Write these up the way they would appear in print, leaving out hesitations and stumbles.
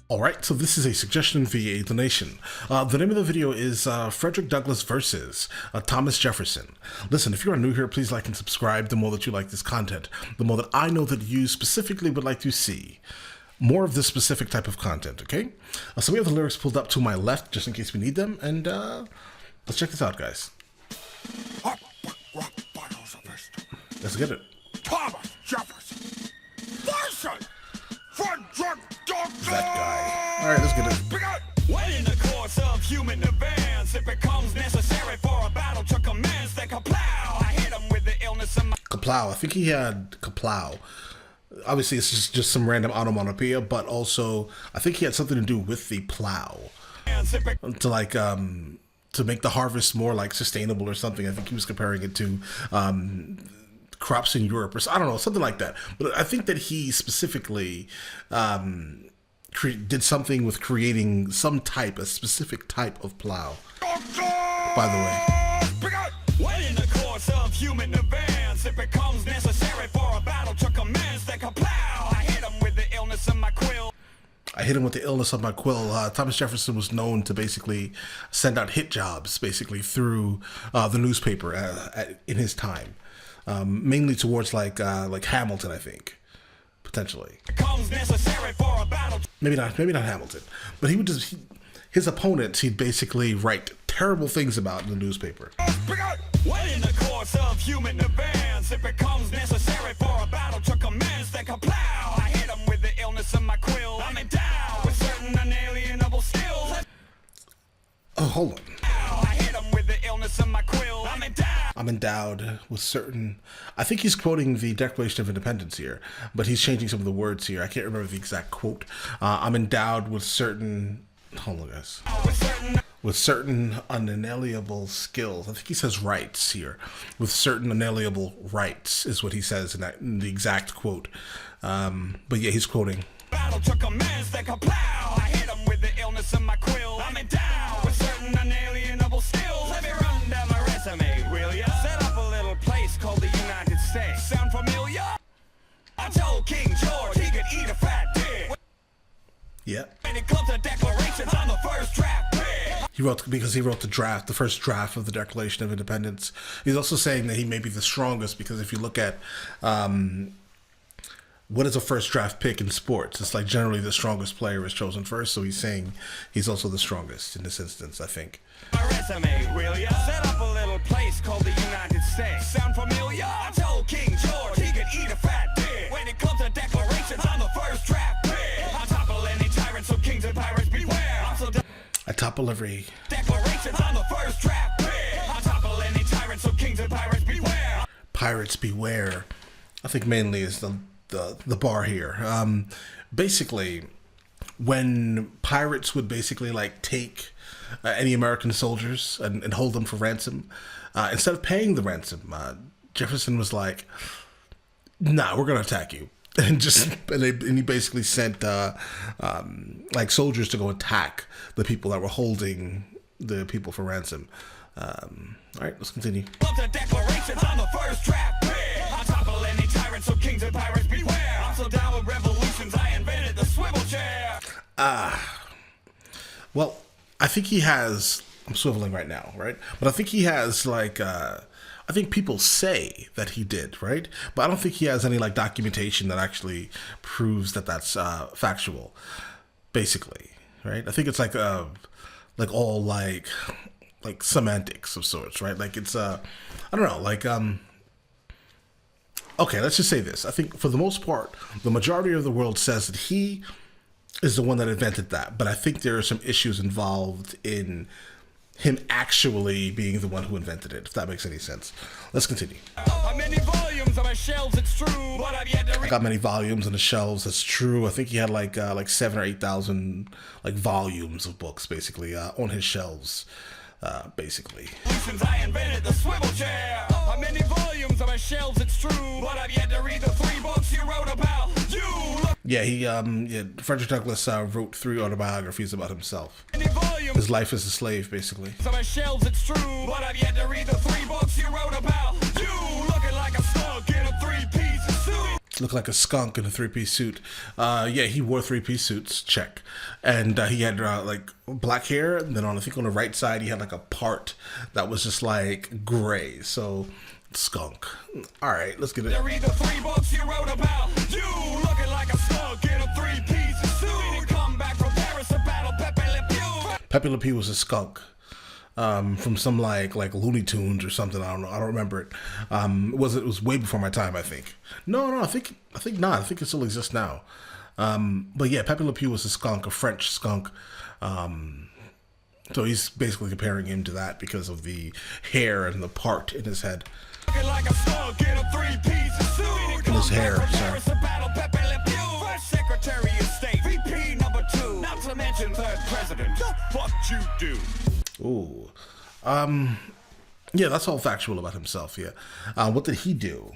Alright, so this is a suggestion via a donation. The name of the video is Frederick Douglass versus Thomas Jefferson. Listen, if you are new here, please like and subscribe. The more that you like this content, the more that I know that you specifically would like to see more of this specific type of content, okay? So we have the lyrics pulled up to my left, just in case we need them, and let's check this out, guys. Let's get it. Thomas Jefferson versus Frederick Douglass. That guy. All right, let's get it. When in the course of human events, it becomes necessary for a battle to commence. Then kaplow, I hit him with the illness of my... Kaplow. I think he had kaplow. Obviously, it's just some random onomatopoeia, but also I think he had something to do with the plow to like to make the harvest more like sustainable or something. I think he was comparing it to crops in Europe or I don't know, something like that. But I think that he specifically did something with creating a specific type of plow. By the way. When in the course of human events, it becomes necessary for a battle to commence. Then kaplow, I hit him with the illness of my quill. Thomas Jefferson was known to basically send out hit jobs basically through the newspaper in his time. Mainly towards like Hamilton, I think, potentially. Maybe not Hamilton, but he would his opponents he'd basically write terrible things about in the newspaper. When in the course of human events, it becomes necessary for a battle to commence. Then kaplow, I hit him with the illness of my quill. I'm endowed with certain unalienable skills. Oh, hold on. I hit him with the illness of my quill. I'm endowed with certain... I think he's quoting the Declaration of Independence here, but he's changing some of the words here. I can't remember the exact quote. I'm endowed with certain... Hold on, guys. With certain unalienable skills. I think he says rights here. With certain unalienable rights is what he says in the exact quote. But yeah, he's quoting. Battle to commence, then kaplow. I hit him with the illness of my quill. I'm endowed with certain unalienable skills. Let me run down my resume, will ya? Set up a little place called the United States. Sound familiar? I told King George he could eat a fat dick. Yeah. When it comes to declarations, I'm the first draft pick. He wrote the first draft of the Declaration of Independence. He's also saying that he may be the strongest because if you look at what is a first draft pick in sports, it's like generally the strongest player is chosen first. So he's saying he's also the strongest in this instance, I think. My resume, will ya? Set up a little place called the United States. Sound familiar? I told King George he could eat a fat dick. When it comes to declarations, I'm the first draft pick. I topple any tyrant, so kings and pirates beware. I'm so I topple every... Declarations, I'm the first draft pick. I topple any tyrant, so kings and pirates beware. Pirates beware. I think mainly is the bar here. Basically, when pirates would basically like take any American soldiers and hold them for ransom, instead of paying the ransom, Jefferson was like, "Nah, we're gonna attack you," and he basically sent like soldiers to go attack the people that were holding the people for ransom. All right, let's continue. Declarations, I'm the first draft pick. I topple any tyrant, so kings and pirates beware. I'm so down with revolutions, I invented the swivel chair. Well, I think he has... I'm swiveling right now, right? But I think he has, like... I think people say that he did, right? But I don't think he has any, like, documentation that actually proves that that's factual, basically, right? I think it's, like all, like semantics of sorts, right? Like, it's, I don't know, like, okay, let's just say this. I think, for the most part, the majority of the world says that he is the one that invented that, but I think there are some issues involved in him actually being the one who invented it, if that makes any sense. Let's continue. Many volumes on my shelves, it's true, but I've yet to read. I got many volumes on the shelves, that's true. I think he had like 7,000 or 8,000 like volumes of books basically on his shelves. Basically. I invented the swivel chair. Many volumes on my shelves, it's true, but I've yet to read the 3 books you wrote about. Yeah, Frederick Douglass wrote 3 autobiographies about himself. His life as a slave, basically. On my shelves, it's true, but I've yet to read the 3 books you wrote about. You looking like a slug in a 3-piece suit. looked like a skunk in a three-piece suit. Yeah, he wore three-piece suits, check. And he had like black hair, and then I think on the right side he had like a part that was just like gray. So skunk. All right, let's get it. Read the 3 books you wrote about. You looking like a skunk in a three-piece suit. Come back from Paris to battle Pepe Le Pew. Pepe Le Pew was a skunk. From some like Looney Tunes or something. I don't know. I don't remember it. It was way before my time, I think. No, I think not. I think it still exists now. But yeah, Pepe Le Pew was a skunk, a French skunk. So he's basically comparing him to that because of the hair and the part in his head. Like a skunk in a three-piece suit. In his hair, sorry. First Secretary of State, VP number 2, not to mention third president. What you do? Ooh. Yeah, that's all factual about himself, yeah. What did he do?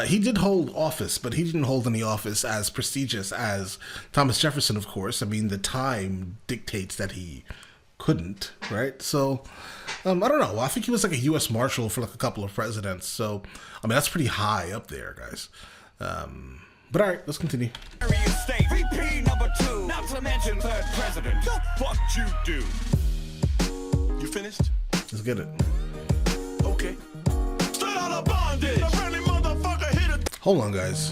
He did hold office, but he didn't hold any office as prestigious as Thomas Jefferson, of course. I mean, the time dictates that he couldn't, right? So, I don't know. I think he was like a U.S. Marshal for like a couple of presidents. So, I mean, that's pretty high up there, guys. But all right, let's continue. State, VP number 2, not to mention third president. What you do? You finished? Let's get it. Okay. Straight out of bondage. A friendly motherfucker hit it. Hold on, guys.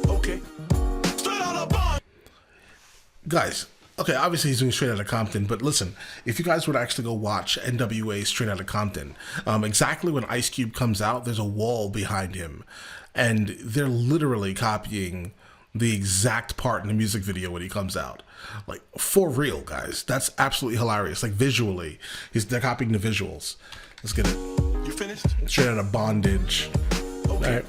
Okay. Straight out of bondage. Guys, okay, obviously he's doing Straight Outta Compton, but listen, if you guys were to actually go watch NWA Straight Outta Compton, exactly when Ice Cube comes out, there's a wall behind him, and they're literally copying the exact part in the music video when he comes out. Like, for real, guys. That's absolutely hilarious. Like, visually, they're copying the visuals. Let's get it. You finished? Straight Outta Bondage. Okay. All right.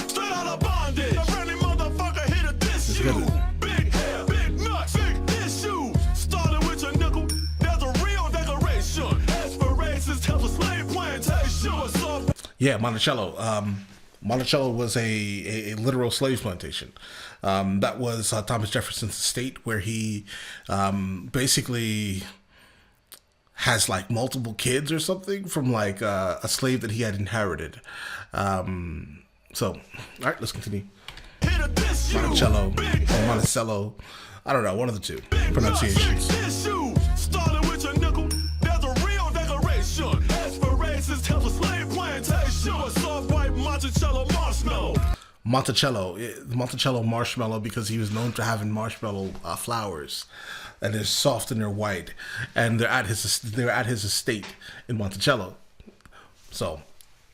Straight out of bondage. A friendly motherfucker hit a diss you. Big hair, big nuts, big issue. Starting with your nickel, there's a real decoration. Aspirations tell the slave plantation. Yeah, Monticello. Monticello was a literal slave plantation. That was Thomas Jefferson's estate, where he basically has like multiple kids or something from like a slave that he had inherited. So, all right, let's continue. Monticello or Monticello, I don't know, one of the two pronunciations. Starting with your nickel, there's a real decoration. Aspirations tell the slave plantation. A soft white Monticello marshmallow. Monticello marshmallow, because he was known for having marshmallow flowers, and they're soft and they're white, and they're at his estate in Monticello. So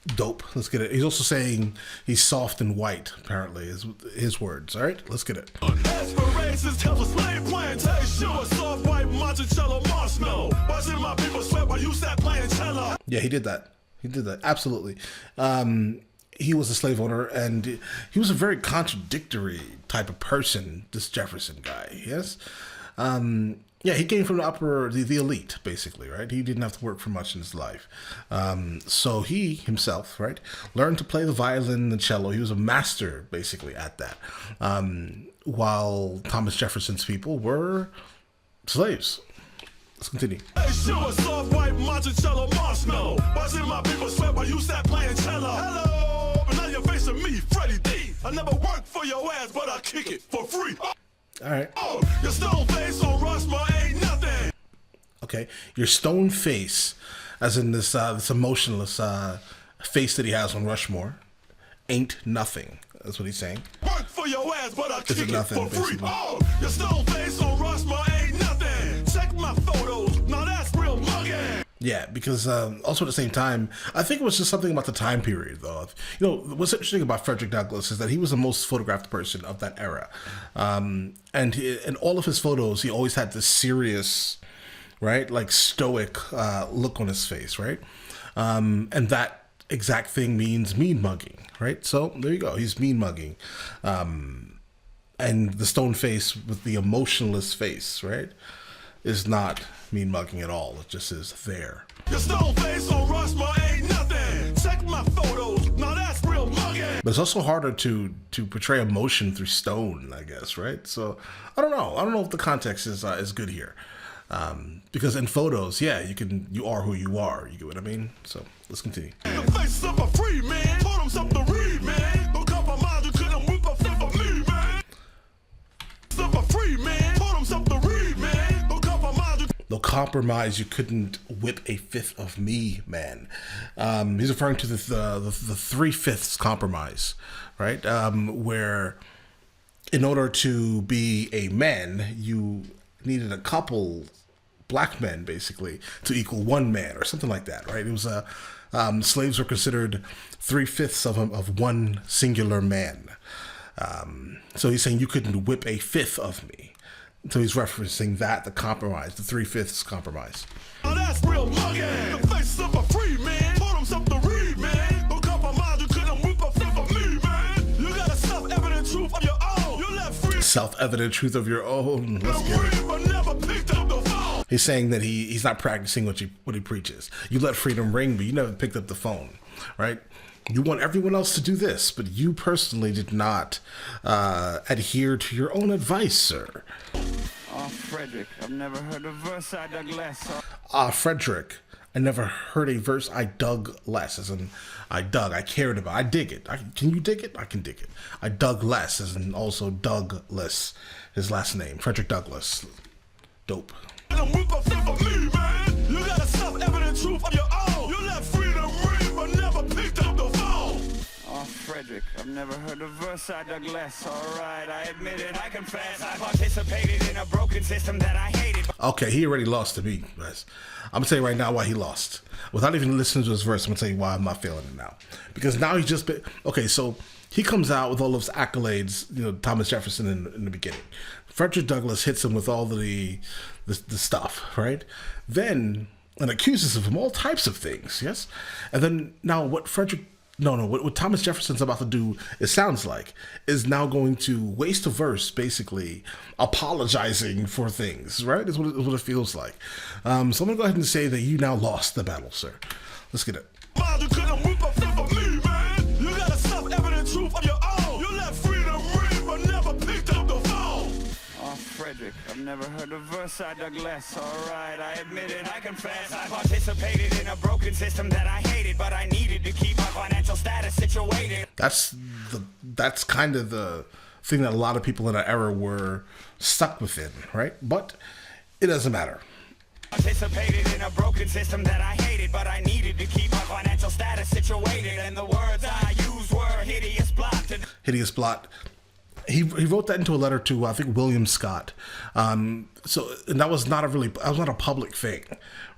dope. Let's get it. He's also saying he's soft and white, apparently, is his words. All right, let's get it. Aspirations tell the slave plantation. A soft white Monticello marshmallow. Watching my people sweat while you sat playing cello. Yeah, he did that. Absolutely. He was a slave owner, and he was a very contradictory type of person, this Jefferson guy, yes? Yeah, he came from the elite, basically, right? He didn't have to work for much in his life. So he himself, right, learned to play the violin and the cello. He was a master, basically, at that. While Thomas Jefferson's people were slaves. Let's continue. Sure, soft white Monticello marshmallow. Watching my people sweat while you sat playing cello. Hello, but now you're facing me, Freddie D. I never worked for your ass, but I kick it for free. All right. Oh, your stone face on Rushmore ain't nothing. Okay, your stone face, as in this emotionless face that he has on Rushmore, ain't nothing. That's what he's saying. Work for your ass, but I kick it nothing, for free. basically. Oh, your stone face on Rushmore ain't nothing. Check my photos. Now that's real mugging. Yeah, because also at the same time, I think it was just something about the time period, though. You know, what's interesting about Frederick Douglass is that he was the most photographed person of that era. And in all of his photos, he always had this serious, right, like stoic look on his face, right? And that exact thing means mean mugging, right? So there you go. He's mean mugging. And the stone face with the emotionless face, right, is not mean mugging at all. It just is there. Your stone face on Rushmore ain't nothing. Check my photos. Now that's real mugging. But it's also harder to portray emotion through stone, I guess, right? So I don't know. I don't know if the context is good here. Because in photos, yeah, you are who you are. You get what I mean? So let's continue. The face of a free man. Told him something to read, man. Don't compromise, you couldn't free, man. Told him something to read, man. Don't compromise. They'll compromise. You couldn't whip a fifth of me, man. He's referring to the 3/5 compromise, right? Where in order to be a man, you needed a couple black men, basically, to equal one man or something like that, right? It was slaves were considered 3/5 of one singular man. So he's saying you couldn't whip a fifth of me. So he's referencing that, the compromise, the 3/5 compromise. Oh, that's real muggy. The face of a free man. Told him something to read, man. Don't compromise. You couldn't whip a fifth of me, man. You got a self-evident truth of your own. You left free. Self-evident truth of your own. Let's get it. But never picked up the phone. He's saying that he's not practicing what he preaches. You let freedom ring, but you never picked up the phone, right? You want everyone else to do this, but you personally did not adhere to your own advice, sir. Oh, Frederick, I've never heard a verse I dug less. Frederick, I never heard a verse I dug less, as in I cared about. I dig it. Can you dig it? I can dig it. I dug less, as in also Douglas, his last name, Frederick Douglass. Dope. You got a self-evident truth of your own. You let freedom ring, but never picked up the phone. Oh, Frederick, I've never heard a verse I dug less. All right, I admit it, I confess. I participated in a broken system that I hated. Okay, he already lost to me, guys. I'm gonna tell you right now why he lost. Without even listening to his verse, I'm gonna tell you why I'm not feeling it now. Because now he's just been okay. So he comes out with all of his accolades, Thomas Jefferson in the beginning. Frederick Douglass hits him with all the stuff, right? Then and accuses him of all types of things, yes. And then now what what Thomas Jefferson's about to do, it sounds like, is now going to waste a verse, basically apologizing for things, right? Is what it feels like. So I'm gonna go ahead and say that you now lost the battle, sir. Let's get it. You couldn't whip a fifth of me, man. You got a self-evident truth of your own. You let freedom ring, but never picked up the phone. Oh, Frederick, I've never heard a verse I dug less. All right, I admit it, I confess. I participated in a broken system that I hated, but I needed to keep my financial status situated. That's kind of the thing that a lot of people in that era were stuck within, right? But it doesn't matter. Participated in a broken system that I hated, but I needed to keep my financial status situated. And the words I used were hideous blot. Hideous blot. He wrote that into a letter to I think William Scott. And that was not a public thing,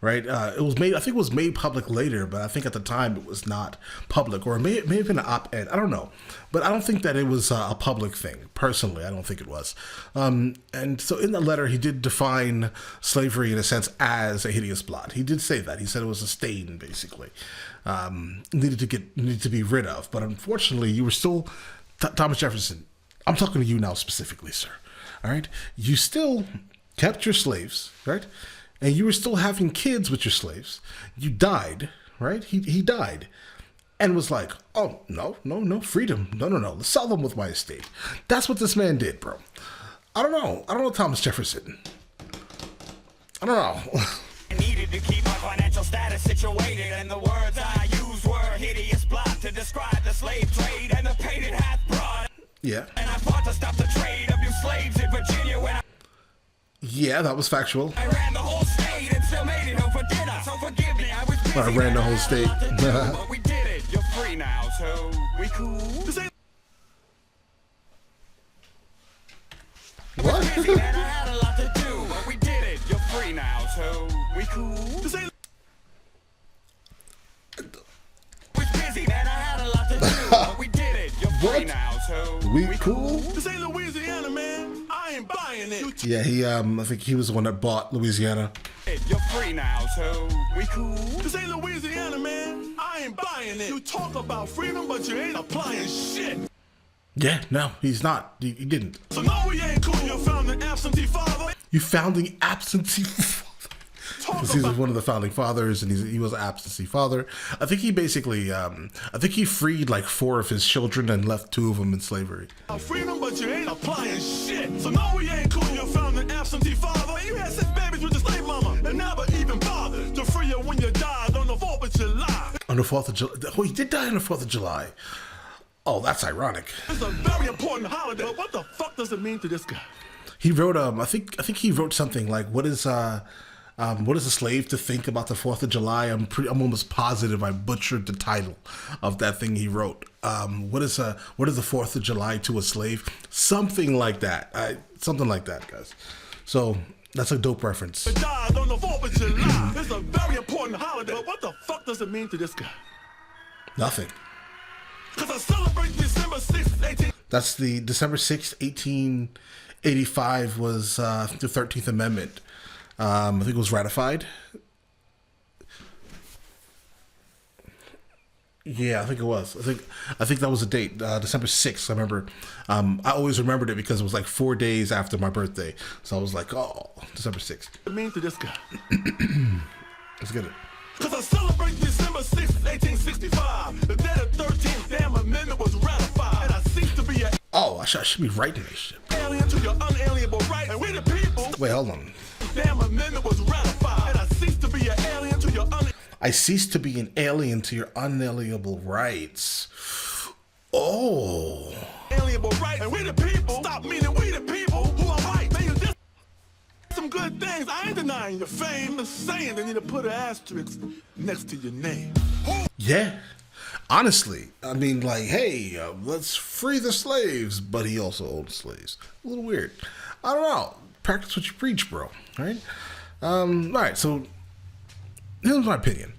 right? It was made. I think it was made public later, but I think at the time it was not public, or it may have been an op-ed. I don't know, but I don't think that it was a public thing. Personally, I don't think it was. And so in the letter, he did define slavery in a sense as a hideous blot. He did say that. He said it was a stain, basically, needed to be rid of. But unfortunately, you were still Thomas Jefferson. I'm talking to you now specifically, sir. All right? You still kept your slaves, right? And you were still having kids with your slaves. You died, right? He died. And was like, oh, no, freedom. No. Let's sell them with my estate. That's what this man did, bro. I don't know Thomas Jefferson. I don't know. I needed to keep my financial status situated, and the words I used were hideous blot to describe the slave trade and the pain it hath brought. Yeah. And I fought to stop the trade of you slaves in Virginia when yeah, that was factual. I ran the whole state and still made it home for dinner. So forgive me, I was busy. I ran the whole state. But we did it. You're free now, so we cool. What? Busy, man, I had a lot to do, but we did it. You're free now, so we cool. Was busy, man, I had a lot to do, but we did it. You're free What? now, so We cool? This ain't Louisiana, man. I ain't buying it. Yeah, I think he was the one that bought Louisiana. you're free now, so we cool. This ain't Louisiana, man. I ain't buying it. You talk about freedom, but you ain't applying shit. Yeah, no, he's not. He didn't. So no, we ain't cool. You found an absentee father. You founding absentee father. Because he was one of the founding fathers, and he was an absentee father. I think he basically, he freed like 4 of his children and left 2 of them in slavery. Freedom, but you ain't applying shit. So no, we ain't cool. You found an absentee father. You had 6 babies with your slave mama and never even bothered to free you when you died on the 4th of July. On the 4th of July. Oh, he did die on the 4th of July. Oh, that's ironic. It's a very important holiday, but what the fuck does it mean to this guy? He wrote I think he wrote something like what is a slave to think about the 4th of July? I'm almost positive I butchered the title of that thing he wrote. What is the 4th of July to a slave? Something like that. Something like that, guys. So that's a dope reference. Died on the 4th of July. It's a very important holiday. But what the fuck does it mean to this guy? Nothing. Because I celebrate December 6th, 18... That's the December 6th, 1885 was the 13th Amendment. I think it was ratified. Yeah, I think it was. I think that was the date, December 6th. I remember. I always remembered it because it was like 4 days after my birthday. So I was like, oh, December 6th. What it mean to this guy? Let's get it. Because I celebrate December 6th, 1865. The day the 13th damn amendment was ratified. And I cease to be an Oh, I should be writing this shit. alien to your unalienable rights. And we the people. Wait, hold on. Damn amendment was ratified. And I cease to be an alien to your I cease to be an alien to your unalienable rights. Oh. unalienable rights. And we the people. Stop meaning we the people who are right. Man, you did some good things. I ain't denying your fame. I'm just saying they need to put an asterisk next to your name. Yeah. Honestly, I mean, like, hey, let's free the slaves, but he also owned slaves. A little weird. I don't know. Practice what you preach, bro. All right? All right, so here's my opinion.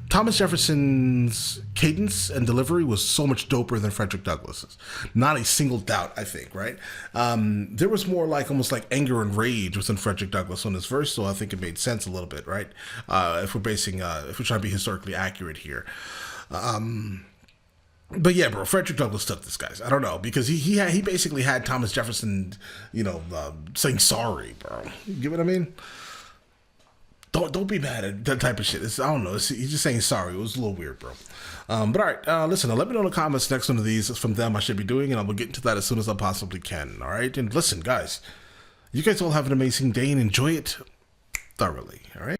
Thomas Jefferson's cadence and delivery was so much doper than Frederick Douglass's. Not a single doubt, I think, right? There was more like almost like anger and rage within Frederick Douglass on this verse, so I think it made sense a little bit, right? If we're trying to be historically accurate here. But yeah, bro, Frederick Douglass took this, guys. I don't know, because he basically had Thomas Jefferson, saying sorry, bro. You get what I mean? Don't be mad at that type of shit. I don't know. He's just saying sorry. It was a little weird, bro. But all right, listen. Let me know in the comments next one of these from them I should be doing, and I will get into that as soon as I possibly can. All right, and listen, guys. You guys all have an amazing day and enjoy it thoroughly. All right.